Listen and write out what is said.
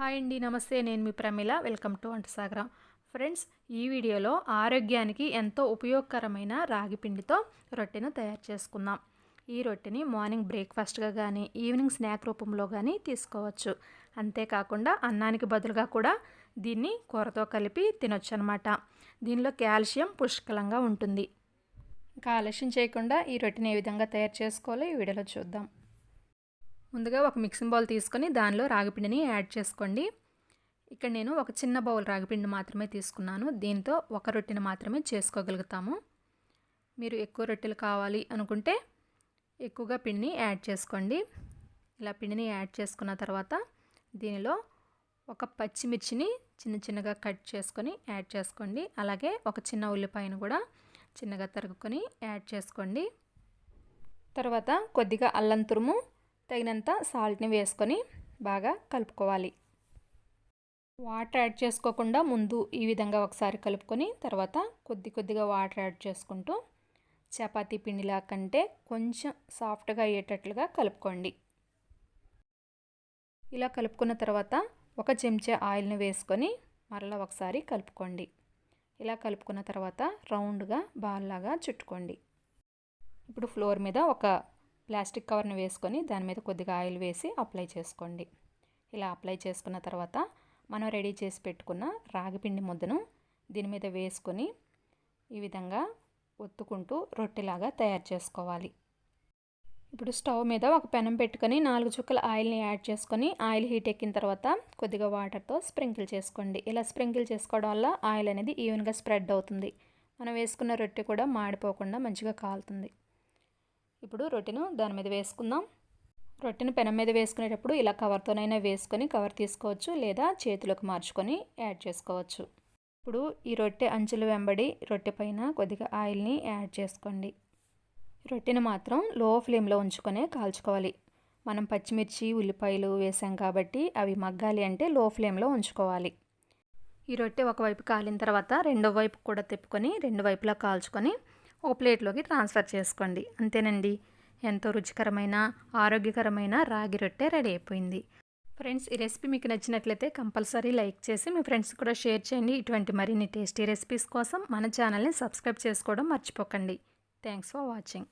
Hi అండి, నమస్తే. నేను మీ ప్రమిళ. వెల్కమ్ టు వంట సాగరం. ఫ్రెండ్స్, ఈ వీడియోలో ఆరోగ్యానికి ఎంతో ఉపయోగకరమైన రాగి పిండితో రొట్టెను తయారు చేసుకుందాం. ఈ రొట్టెని మార్నింగ్ బ్రేక్ఫాస్ట్గా కానీ ఈవినింగ్ స్నాక్ రూపంలో కానీ తీసుకోవచ్చు. అంతేకాకుండా అన్నానికి బదులుగా కూడా దీన్ని కూరతో కలిపి తినొచ్చు అనమాట. దీనిలో కాల్షియం పుష్కలంగా ఉంటుంది. ఇంకా ఆలస్యం చేయకుండా ఈ రొట్టెని ఏ విధంగా తయారు చేసుకోవాలో ఈ వీడియోలో చూద్దాం. ముందుగా ఒక మిక్సింగ్ బౌల్ తీసుకొని దానిలో రాగిపిండిని యాడ్ చేసుకోండి. ఇక్కడ నేను ఒక చిన్న బౌల్ రాగిపిండి మాత్రమే తీసుకున్నాను. దీంతో ఒక రొట్టెని మాత్రమే చేసుకోగలుగుతాము. మీరు ఎక్కువ రొట్టెలు కావాలి అనుకుంటే ఎక్కువగా పిండిని యాడ్ చేసుకోండి. ఇలా పిండిని యాడ్ చేసుకున్న తర్వాత దీనిలో ఒక పచ్చిమిర్చిని చిన్న చిన్నగా కట్ చేసుకొని యాడ్ చేసుకోండి. అలాగే ఒక చిన్న ఉల్లిపాయను కూడా చిన్నగా తరుగుకొని యాడ్ చేసుకోండి. తర్వాత కొద్దిగా అల్లం తురుము, తగినంత సాల్ట్ని వేసుకొని బాగా కలుపుకోవాలి. వాటర్ యాడ్ చేసుకోకుండా ముందు ఈ విధంగా ఒకసారి కలుపుకొని తర్వాత కొద్దిగా వాటర్ యాడ్ చేసుకుంటూ చపాతీ పిండిలా కంటే కొంచెం సాఫ్ట్గా అయ్యేటట్లుగా కలుపుకోండి. ఇలా కలుపుకున్న తర్వాత ఒక చెంచా ఆయిల్ని వేసుకొని మరలా ఒకసారి కలుపుకోండి. ఇలా కలుపుకున్న తర్వాత రౌండ్గా బాల్ లాగా చుట్టుకోండి. ఇప్పుడు ఫ్లోర్ మీద ఒక ప్లాస్టిక్ కవర్ని వేసుకొని దాని మీద కొద్దిగా ఆయిల్ వేసి అప్లై చేసుకోండి. ఇలా అప్లై చేసుకున్న తర్వాత మనం రెడీ చేసి పెట్టుకున్న రాగిపిండి ముద్దను దీని మీద వేసుకొని ఈ విధంగా ఒత్తుకుంటూ రొట్టెలాగా తయారు చేసుకోవాలి. ఇప్పుడు స్టవ్ మీద ఒక పెనం పెట్టుకొని 4 చుక్కల ఆయిల్ని యాడ్ చేసుకొని ఆయిల్ హీట్ ఎక్కిన తర్వాత కొద్దిగా వాటర్తో స్ప్రింకిల్ చేసుకోండి. ఇలా స్ప్రింకిల్ చేసుకోవడం వల్ల ఆయిల్ అనేది ఈవెన్గా స్ప్రెడ్ అవుతుంది. మనం వేసుకున్న రొట్టె కూడా మాడిపోకుండా మంచిగా కాలుతుంది. ఇప్పుడు రొట్టెను దాని మీద వేసుకుందాం. రొట్టెను పెనం మీద వేసుకునేటప్పుడు ఇలా కవర్తోనైనా వేసుకొని కవర్ తీసుకోవచ్చు, లేదా చేతులకు మార్చుకొని యాడ్ చేసుకోవచ్చు. ఇప్పుడు ఈ రొట్టె అంచుల వెంబడి రొట్టె పైన కొద్దిగా ఆయిల్ని యాడ్ చేసుకోండి. రొట్టెను మాత్రం లో ఫ్లేమ్లో ఉంచుకొనే కాల్చుకోవాలి. మనం పచ్చిమిర్చి ఉల్లిపాయలు వేసాం కాబట్టి అవి మగ్గాలి అంటే లో ఫ్లేమ్లో ఉంచుకోవాలి. ఈ రొట్టె ఒకవైపు కాలిన తర్వాత రెండో వైపు కూడా తిప్పుకొని రెండు వైపులా కాల్చుకొని ఒక ప్లేట్లోకి ట్రాన్స్ఫర్ చేసుకోండి. అంతేనండి, ఎంతో రుచికరమైన ఆరోగ్యకరమైన రాగి రొట్టె రెడీ అయిపోయింది. ఫ్రెండ్స్, ఈ రెసిపీ మీకు నచ్చినట్లయితే కంపల్సరీ లైక్ చేసి మీ ఫ్రెండ్స్ కూడా షేర్ చేయండి. ఇటువంటి మరిన్ని టేస్టీ రెసిపీస్ కోసం మన ఛానల్ని సబ్స్క్రైబ్ చేసుకోవడం మర్చిపోకండి. Thanks for watching.